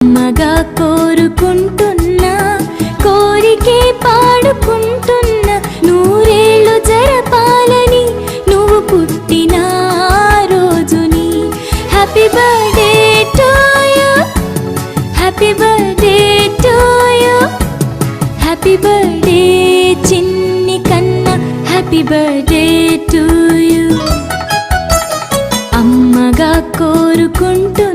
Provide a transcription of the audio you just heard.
అమ్మగా కోరుకుంటున్నా కోరికే పాడుకుంటున్నా నూరేళ్ళు జరపాలని నువ్వు పుట్టిన రోజుని. Happy birthday to you, happy birthday to you, happy birthday చిన్ని కన్నా, హ్యాపీ బర్త్డే టు యు. అమ్మగా కోరుకుంటూ